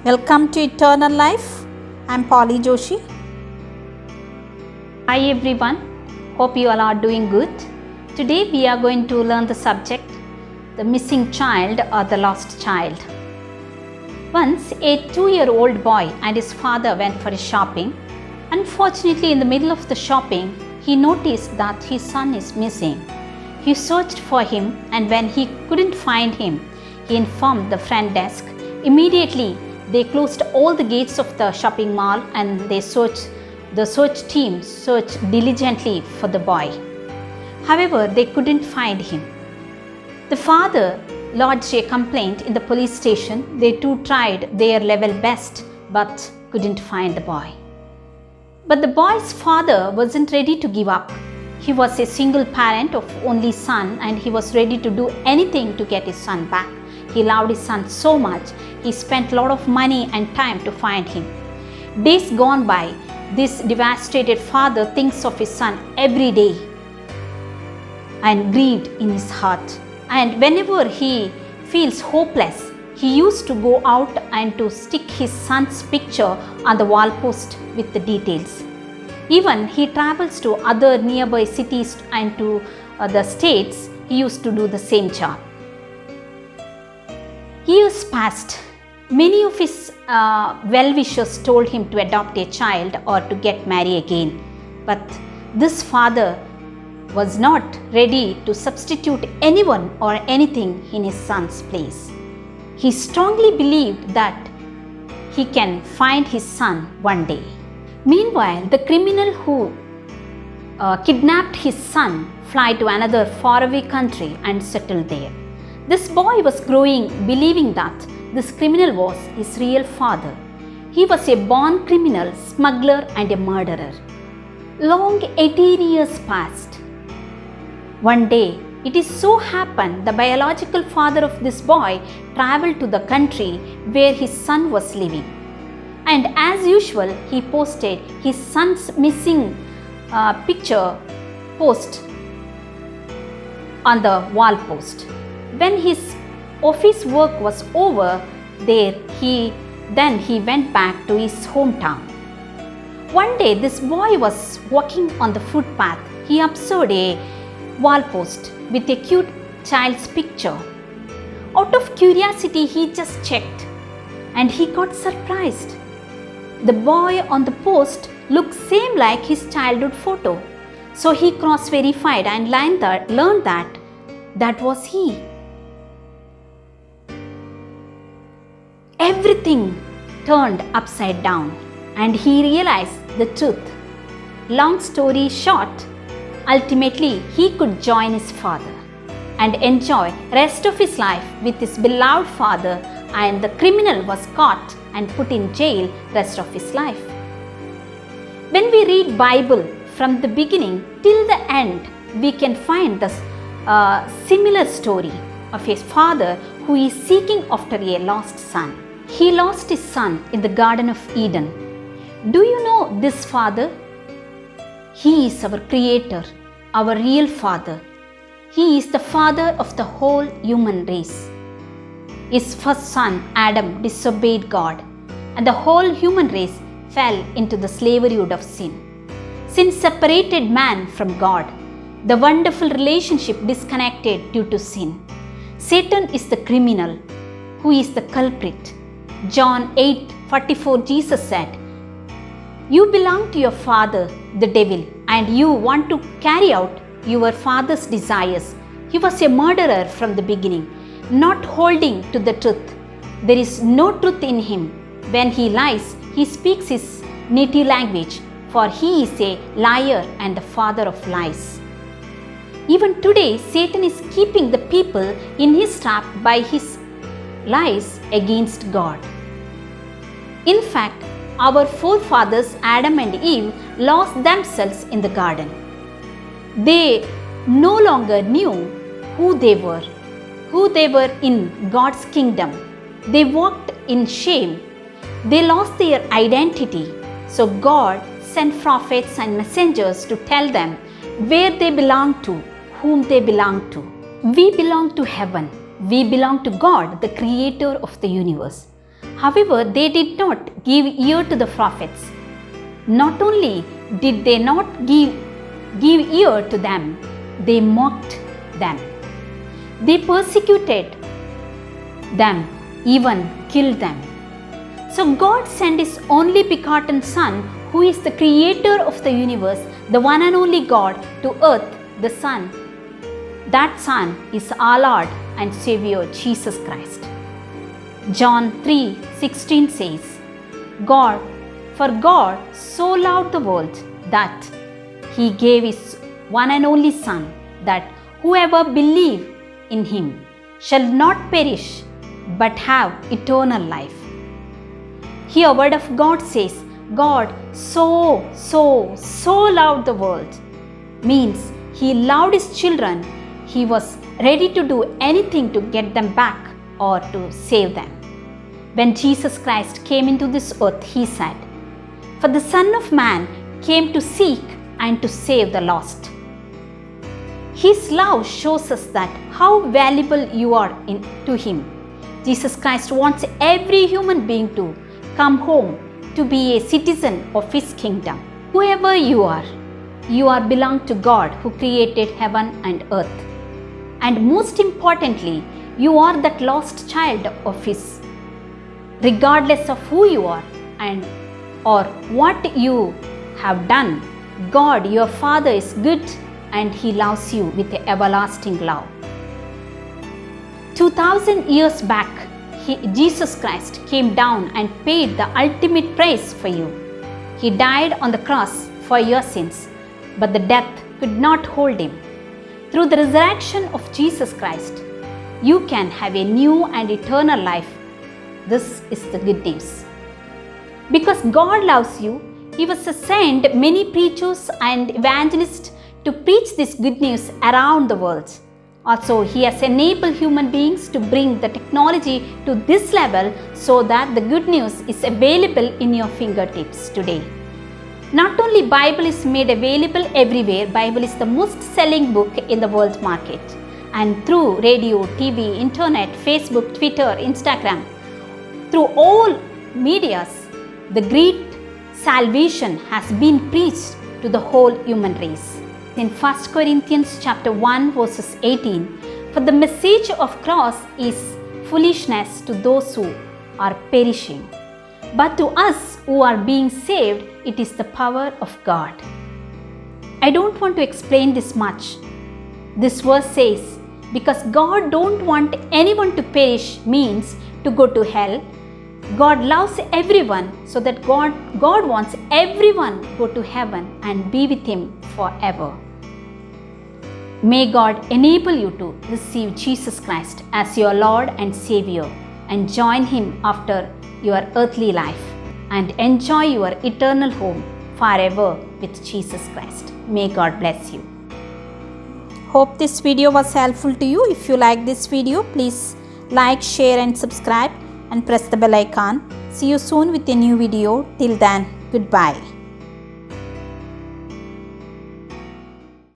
Welcome to Eternal Life. I'm Polly Joshi. Hi everyone, hope you all are doing good. Today we are going to learn the subject, the missing child or the lost child. Once a 2-year-old boy and his father went for shopping. Unfortunately, in the middle of the shopping, he noticed that his son is missing. He searched for him, and when he couldn't find him, he informed the front desk. Immediately, they closed all the gates of the shopping mall and the search team searched diligently for the boy. However, they couldn't find him. The father lodged a complaint in the police station. They too tried their level best but couldn't find the boy. But the boy's father wasn't ready to give up. He was a single parent of only son and he was ready to do anything to get his son back. He loved his son so much, he spent a lot of money and time to find him. Days gone by, this devastated father thinks of his son every day and grieved in his heart. And whenever he feels hopeless, he used to go out and to stick his son's picture on the wall post with the details. Even he travels to other nearby cities and to the states, he used to do the same job. Years passed. Many of his well-wishers told him to adopt a child or to get married again. But this father was not ready to substitute anyone or anything in his son's place. He strongly believed that he can find his son one day. Meanwhile, the criminal who kidnapped his son flew to another faraway country and settled there. This boy was growing, believing that this criminal was his real father. He was a born criminal, smuggler and a murderer. Long 18 years passed. One day, it is so happened the biological father of this boy traveled to the country where his son was living. And as usual, he posted his son's missing picture post on the wall post. When his office work was over, he went back to his hometown. One day, this boy was walking on the footpath. He observed a wall post with a cute child's picture. Out of curiosity, he just checked and he got surprised. The boy on the post looked same like his childhood photo. So he cross-verified and learned that was he. Everything turned upside down and he realized the truth. Long story short, ultimately he could join his father and enjoy rest of his life with his beloved father, and the criminal was caught and put in jail rest of his life. When we read Bible from the beginning till the end, we can find this similar story of a father who is seeking after a lost son. He lost his son in the Garden of Eden. Do you know this father? He is our creator, our real father. He is the father of the whole human race. His first son, Adam, disobeyed God, and the whole human race fell into the slaveryhood of sin. Sin separated man from God. The wonderful relationship disconnected due to sin. Satan is the criminal, who is the culprit. John 8:44, Jesus said, "You belong to your father, the devil, and you want to carry out your father's desires." He was a murderer from the beginning, not holding to the truth. There is no truth in him. When he lies, he speaks his native language, for he is a liar and the father of lies. Even today, Satan is keeping the people in his trap by his lies against God. In fact, our forefathers Adam and Eve lost themselves in the garden. They no longer knew who they were in God's kingdom. They walked in shame. They lost their identity. So God sent prophets and messengers to tell them where they belong to, whom they belong to. We belong to heaven. We belong to God, the creator of the universe. However, they did not give ear to the prophets. Not only did they not give ear to them, they mocked them. They persecuted them, even killed them. So God sent His only begotten Son, who is the creator of the universe, the one and only God, to earth, the Son. That Son is our Lord and Savior, Jesus Christ. John 3:16 says, For God so loved the world that He gave His one and only Son, that whoever believes in Him shall not perish but have eternal life. Here, Word of God says, God so loved the world. Means He loved His children. He was ready to do anything to get them back or to save them. When Jesus Christ came into this earth, He said, For the Son of Man came to seek and to save the lost. His love shows us that how valuable you are to Him. Jesus Christ wants every human being to come home, to be a citizen of His kingdom. Whoever you are belong to God who created heaven and earth. And most importantly, you are that lost child of His. Regardless of who you are and or what you have done, God, your Father, is good and He loves you with an everlasting love. 2000 years back, Jesus Christ came down and paid the ultimate price for you. He died on the cross for your sins, but the death could not hold Him. Through the resurrection of Jesus Christ, you can have a new and eternal life. This is the good news. Because God loves you, He was sent many preachers and evangelists to preach this good news around the world. Also, He has enabled human beings to bring the technology to this level so that the good news is available in your fingertips today. Not only Bible is made available everywhere, Bible is the most selling book in the world market. And through radio, TV, internet, Facebook, Twitter, Instagram, through all medias, the great salvation has been preached to the whole human race. In 1 Corinthians chapter 1 verses 18, for the message of cross is foolishness to those who are perishing, but to us who are being saved, it is the power of God. I don't want to explain this much. This verse says, because God don't want anyone to perish means to go to hell. God loves everyone, so that God wants everyone go to heaven and be with Him forever. May God enable you to receive Jesus Christ as your Lord and Savior and join Him after your earthly life and enjoy your eternal home forever with Jesus Christ. May God bless you. Hope this video was helpful to you. If you like this video, please like, share and subscribe and press the bell icon. See you soon with a new video. Till then, goodbye.